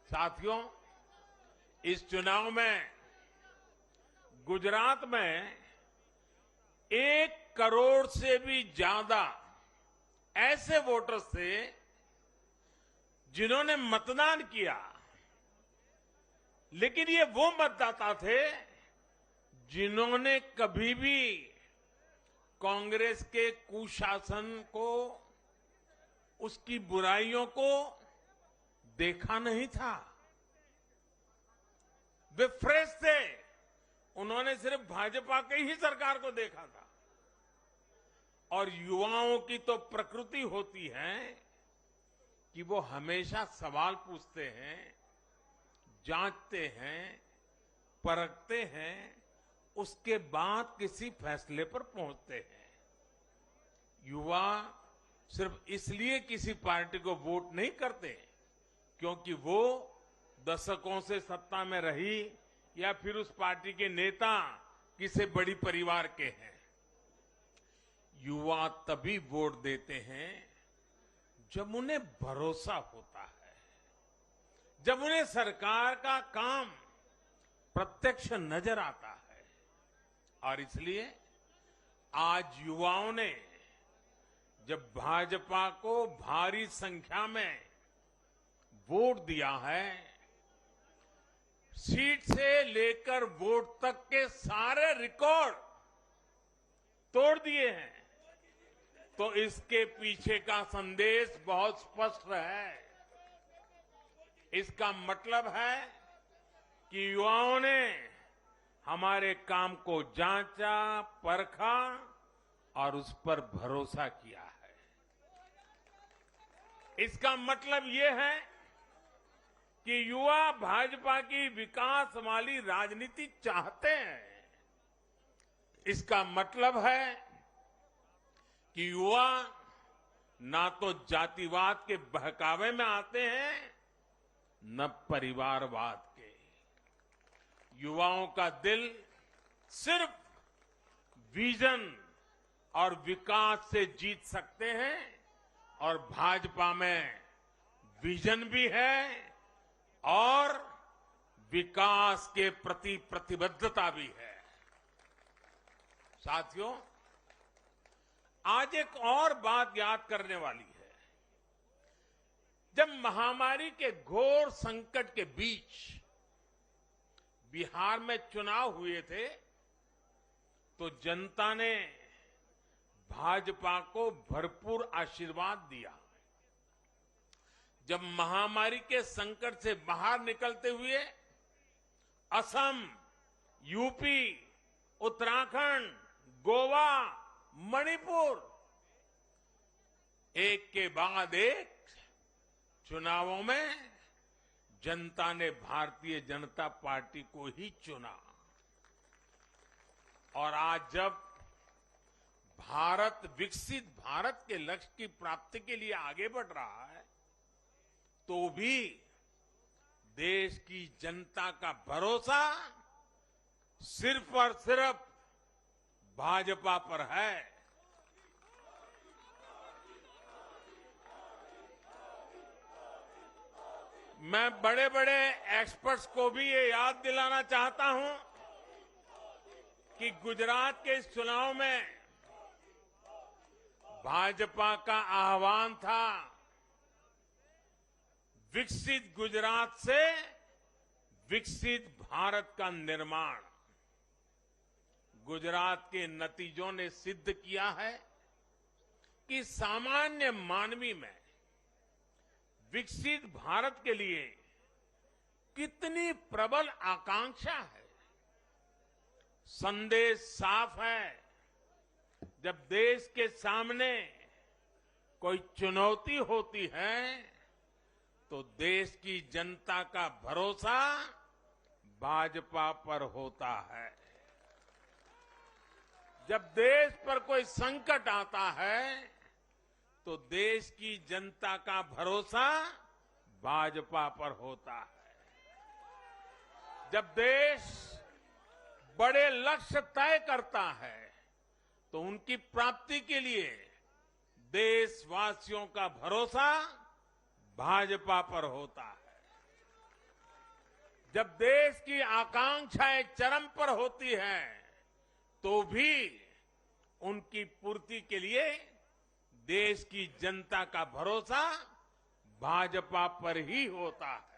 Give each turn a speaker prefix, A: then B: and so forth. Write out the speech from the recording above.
A: साथियों, इस चुनाव में गुजरात में 1 करोड़ से भी ज्यादा ऐसे वोटर्स थे जिन्होंने मतदान किया, लेकिन ये वो मतदाता थे जिन्होंने कभी भी कांग्रेस के कुशासन को, उसकी बुराइयों को देखा नहीं था। वे फ्रेश थे, उन्होंने सिर्फ भाजपा की ही सरकार को देखा था। और युवाओं की तो प्रकृति होती है कि वो हमेशा सवाल पूछते हैं, जांचते हैं, परखते हैं, उसके बाद किसी फैसले पर पहुंचते हैं। युवा सिर्फ इसलिए किसी पार्टी को वोट नहीं करते क्योंकि वो दशकों से सत्ता में रही या फिर उस पार्टी के नेता किसी बड़ी परिवार के हैं। युवा तभी वोट देते हैं जब उन्हें भरोसा होता है, जब उन्हें सरकार का काम प्रत्यक्ष नजर आता है। और इसलिए आज युवाओं ने जब भाजपा को भारी संख्या में वोट दिया है, सीट से लेकर वोट तक के सारे रिकॉर्ड तोड़ दिए हैं, तो इसके पीछे का संदेश बहुत स्पष्ट है। इसका मतलब है कि युवाओं ने हमारे काम को जांचा, परखा और उस पर भरोसा किया है। इसका मतलब ये है कि युवा भाजपा की विकास वाली राजनीति चाहते हैं। इसका मतलब है कि युवा ना तो जातिवाद के बहकावे में आते हैं, न परिवारवाद के। युवाओं का दिल सिर्फ विजन और विकास से जीत सकते हैं, और भाजपा में विजन भी है और विकास के प्रति प्रतिबद्धता भी है। साथियों, आज एक और बात याद करने वाली है। जब महामारी के घोर संकट के बीच बिहार में चुनाव हुए थे, तो जनता ने भाजपा को भरपूर आशीर्वाद दिया। जब महामारी के संकट से बाहर निकलते हुए असम, यूपी, उत्तराखंड, गोवा, मणिपुर एक के बाद एक चुनावों में जनता ने भारतीय जनता पार्टी को ही चुना। और आज जब भारत विकसित भारत के लक्ष्य की प्राप्ति के लिए आगे बढ़ रहा है, तो भी देश की जनता का भरोसा सिर्फ और सिर्फ भाजपा पर है। मैं बड़े बड़े एक्सपर्ट्स को भी ये याद दिलाना चाहता हूं कि गुजरात के इस चुनाव में भाजपा का आह्वान था, विकसित गुजरात से विकसित भारत का निर्माण। गुजरात के नतीजों ने सिद्ध किया है कि सामान्य मानवी में विकसित भारत के लिए कितनी प्रबल आकांक्षा है। संदेश साफ है, जब देश के सामने कोई चुनौती होती है तो देश की जनता का भरोसा भाजपा पर होता है। जब देश पर कोई संकट आता है तो देश की जनता का भरोसा भाजपा पर होता है। जब देश बड़े लक्ष्य तय करता है तो उनकी प्राप्ति के लिए देशवासियों का भरोसा भाजपा पर होता है। जब देश की आकांक्षाएं चरम पर होती हैं तो भी उनकी पूर्ति के लिए देश की जनता का भरोसा भाजपा पर ही होता है।